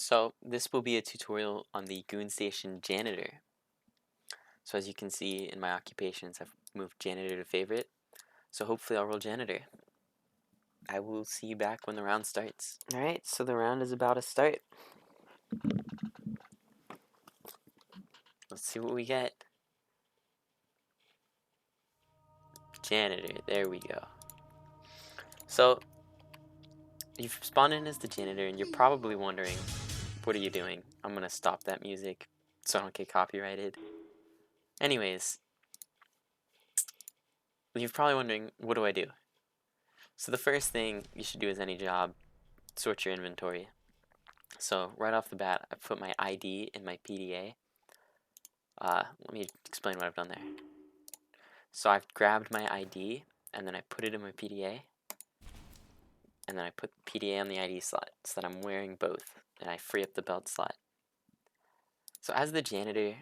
So this will be a tutorial on the Goonstation Janitor. So as you can see in my occupations, I've moved Janitor to favorite. So hopefully I'll roll Janitor. I will see you back when the round starts. Alright, so the round is about to start. Let's see what we get. Janitor, there we go. So you've spawned in as the Janitor and you're probably wondering, what are you doing? I'm gonna stop that music so I don't get copyrighted. Anyways, you're probably wondering, what do I do? So the first thing you should do as any job, sort your inventory. So right off the bat, I put my ID in my PDA. Let me explain what I've done there. So I've grabbed my ID and then I put it in my PDA. And then I put PDA on the ID slot so that I'm wearing both. And I free up the belt slot. So as the janitor,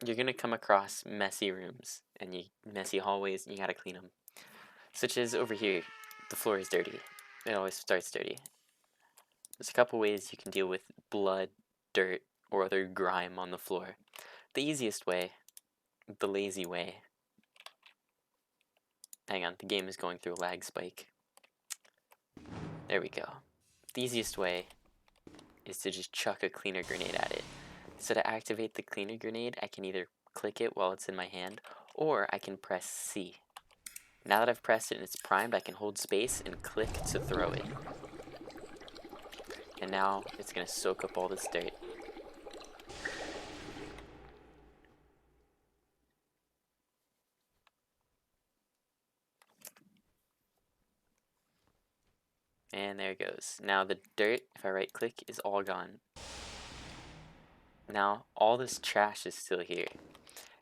you're going to come across messy rooms and messy hallways and you got to clean them. Such as over here, the floor is dirty. It always starts dirty. There's a couple ways you can deal with blood, dirt, or other grime on the floor. The easiest way, the lazy way. Hang on, the game is going through a lag spike. There we go. The easiest way is to just chuck a cleaner grenade at it. So to activate the cleaner grenade, I can either click it while it's in my hand, or I can press C. Now that I've pressed it and it's primed, I can hold space and click to throw it. And now it's going to soak up all this dirt. And there it goes. Now the dirt, if I right click, is all gone. Now all this trash is still here.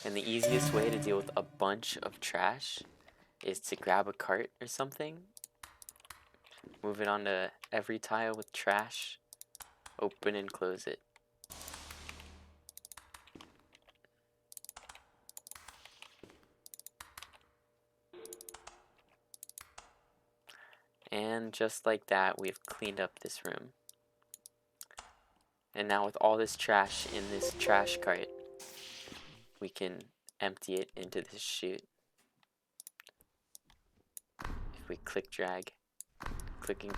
And the easiest way to deal with a bunch of trash is to grab a cart or something, move it onto every tile with trash, open and close it. And just like that, we've cleaned up this room. And now with all this trash in this trash cart, we can empty it into this chute. If we click drag,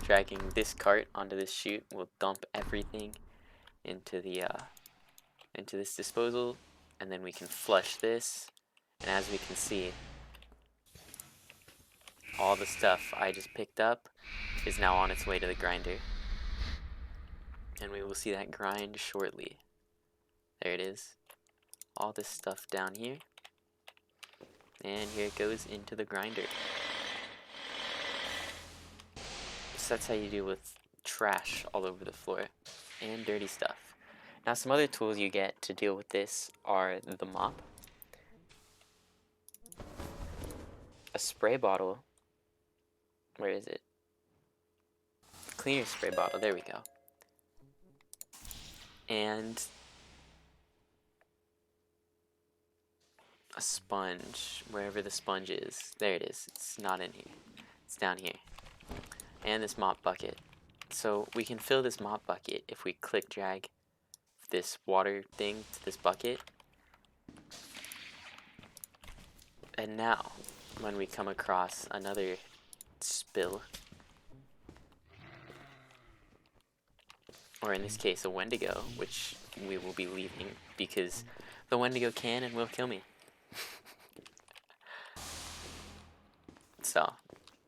dragging this cart onto this chute will dump everything into the into this disposal, and then we can flush this. And as we can see, all the stuff I just picked up is now on its way to the grinder. And we will see that grind shortly. There it is. All this stuff down here. And here it goes into the grinder. So that's how you deal with trash all over the floor and dirty stuff. Now some other tools you get to deal with this are the mop, a spray bottle. Where is it? Cleaner spray bottle, there we go. And a sponge, wherever the sponge is. There it is. It's not in here. It's down here. And this mop bucket. So we can fill this mop bucket if we click drag this water thing to this bucket. And now, when we come across another spill, or in this case a Wendigo, which we will be leaving because the Wendigo can and will kill me. So,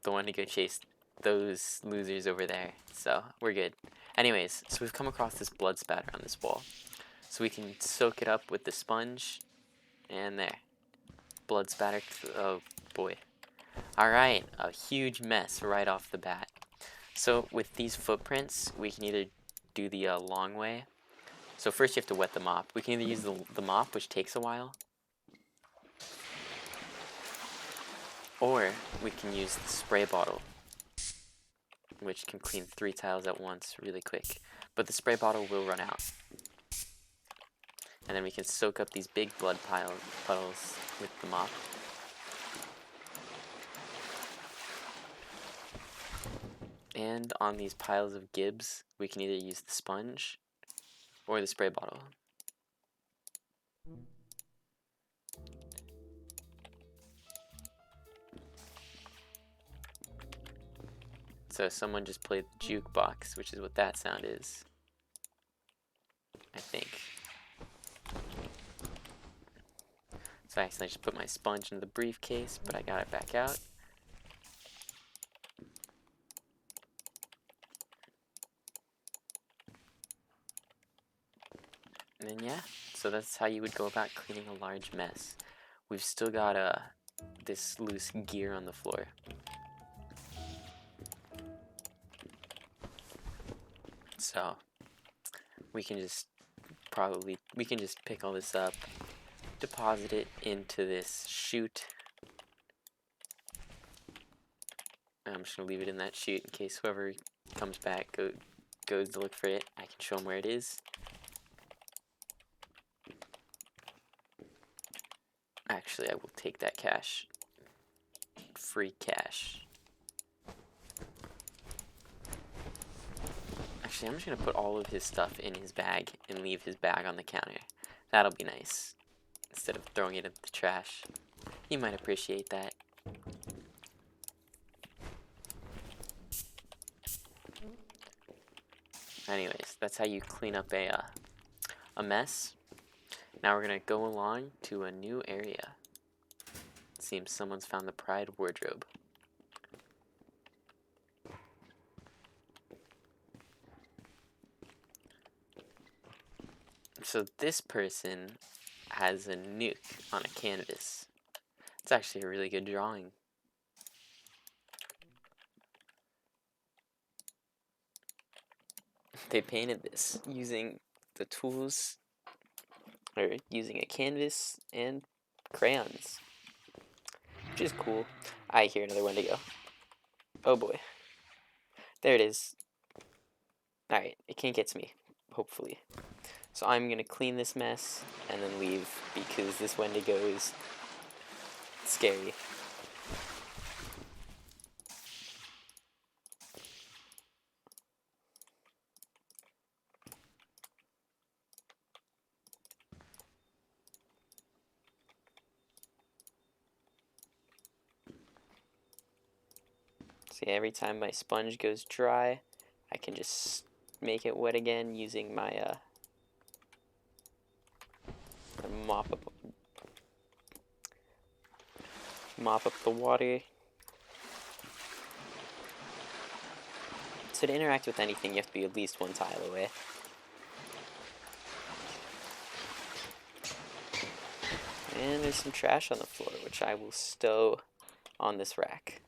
the Wendigo chased those losers over there, so we're good. Anyways, so we've come across this blood spatter on this wall. So we can soak it up with the sponge, and there. Blood spatter, oh boy. Alright, a huge mess right off the bat. So with these footprints, we can either do the long way. So first you have to wet the mop. We can either use the mop, which takes a while, or we can use the spray bottle, which can clean 3 tiles at once really quick. But the spray bottle will run out. And then we can soak up these big blood puddles with the mop. And on these piles of gibs, we can either use the sponge or the spray bottle. So someone just played the jukebox, which is what that sound is, I think. So I accidentally just put my sponge into the briefcase, but I got it back out. And then yeah, so that's how you would go about cleaning a large mess. We've still got this loose gear on the floor. So we can just pick all this up, deposit it into this chute. I'm just gonna leave it in that chute in case whoever comes back goes to look for it. I can show them where it is. Actually, I will take that cash. Free cash. Actually, I'm just gonna put all of his stuff in his bag and leave his bag on the counter. That'll be nice. Instead of throwing it in the trash. He might appreciate that. Anyways, that's how you clean up a mess. Now we're gonna go along to a new area. It seems someone's found the Pride wardrobe. So this person has a nuke on a canvas. It's actually a really good drawing. They painted this using the tools, or using a canvas and crayons, which is cool. I hear another Wendigo. Oh boy. There it is. Alright, it can't get to me, hopefully. So I'm gonna clean this mess and then leave because this Wendigo is scary. See, every time my sponge goes dry, I can just make it wet again using my mop up the water. So to interact with anything, you have to be at least one tile away. And there's some trash on the floor, which I will stow on this rack.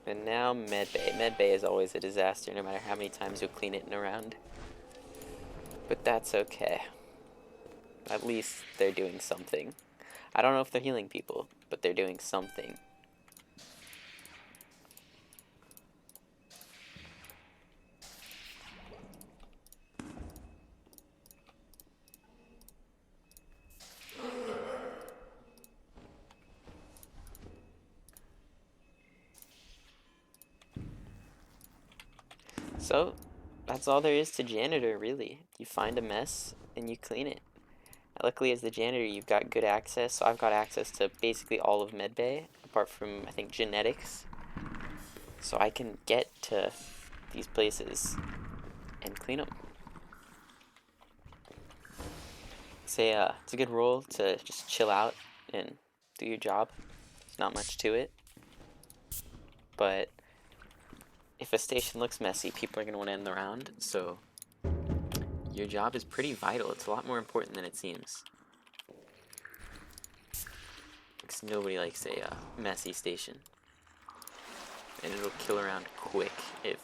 And now medbay. Medbay is always a disaster, no matter how many times you'll clean it in a round. But that's okay. At least they're doing something. I don't know if they're healing people, but they're doing something. So, that's all there is to Janitor, really. You find a mess, and you clean it. Luckily, as the Janitor, you've got good access, so I've got access to basically all of Medbay, apart from, I think, genetics. So I can get to these places and clean them. Say, it's a good role to just chill out and do your job. There's not much to it. But if a station looks messy, people are going to want to end the round, so your job is pretty vital. It's a lot more important than it seems. Because nobody likes a messy station. And it'll kill around quick if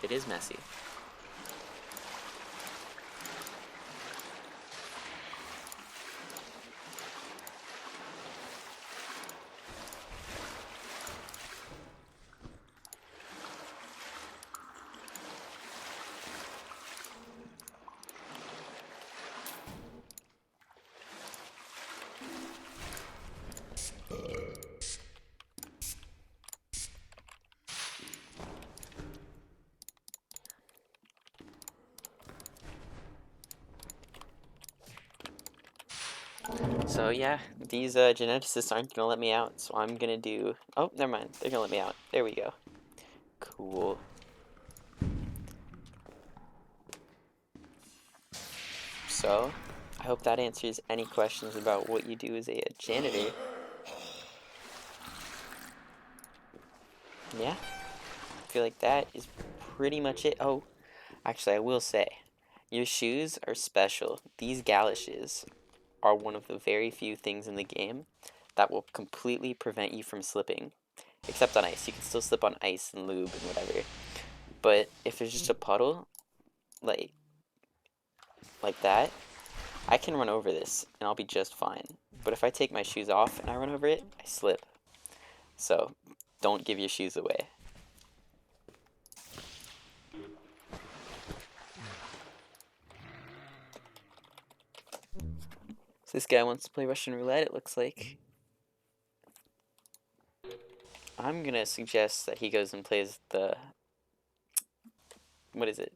it is messy. So yeah, these geneticists aren't gonna let me out, so I'm gonna do... Oh, never mind. They're gonna let me out. There we go. Cool. So, I hope that answers any questions about what you do as a janitor. Yeah, I feel like that is pretty much it. Oh, actually, I will say, your shoes are special. These galoshes are one of the very few things in the game that will completely prevent you from slipping. Except on ice. You can still slip on ice and lube and whatever. But if there's just a puddle, like that, I can run over this and I'll be just fine. But if I take my shoes off and I run over it, I slip. So, don't give your shoes away. So this guy wants to play Russian roulette, it looks like. I'm gonna suggest that he goes and plays the... What is it?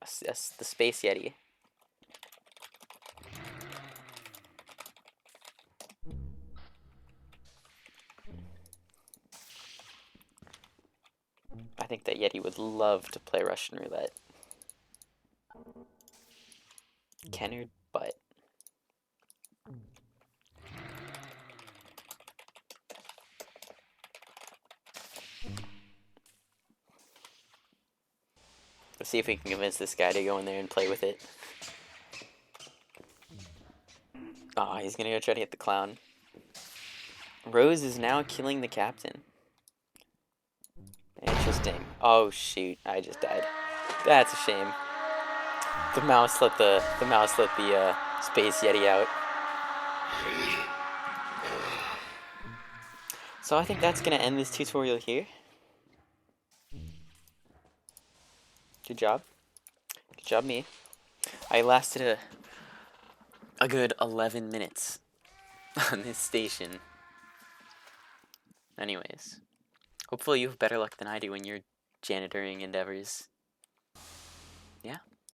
The Space Yeti. I think that Yeti would love to play Russian roulette. Kennard butt. Let's see if we can convince this guy to go in there and play with it. Aw, he's gonna go try to hit the clown. Rose is now killing the captain. Interesting. Oh shoot, I just died. That's a shame. The mouse let the Space Yeti out. So I think that's gonna end this tutorial here. Good job. Good job, me. I lasted a good 11 minutes on this station. Anyways, hopefully you have better luck than I do in your janitoring endeavors. Yeah.